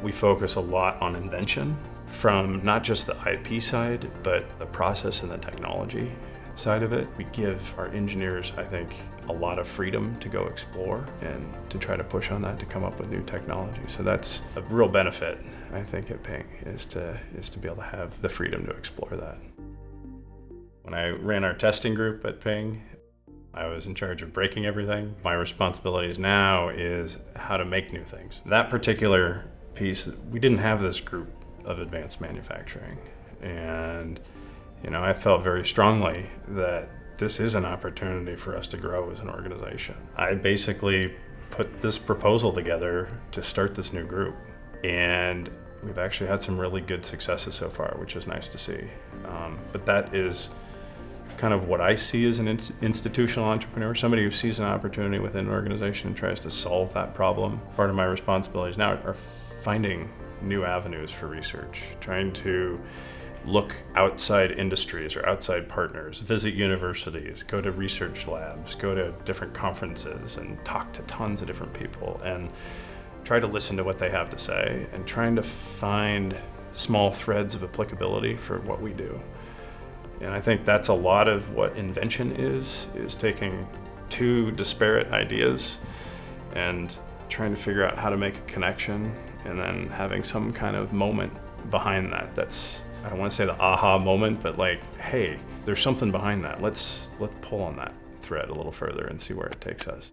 We focus a lot on invention from not just the IP side, but the process and the technology side of it. We give our engineers, I think, a lot of freedom to go explore and to try to push on that to come up with new technology. So that's a real benefit, I think, at Ping, is to be able to have the freedom to explore that. When I ran our testing group at Ping, I was in charge of breaking everything. My responsibilities now is how to make new things. That particular piece, we didn't have this group of advanced manufacturing. And I felt very strongly that this is an opportunity for us to grow as an organization. I basically put this proposal together to start this new group. And we've actually had some really good successes so far, which is nice to see. But that is kind of what I see as an institutional entrepreneur, somebody who sees an opportunity within an organization and tries to solve that problem. Part of my responsibilities now are finding new avenues for research, trying to look outside industries or outside partners, visit universities, go to research labs, go to different conferences and talk to tons of different people and try to listen to what they have to say and trying to find small threads of applicability for what we do. And I think that's a lot of what Invention is taking two disparate ideas and trying to figure out how to make a connection and then having some kind of moment behind that. That's, I don't want to say the aha moment, but like, hey, there's something behind that. Let's pull on that thread a little further and see where it takes us.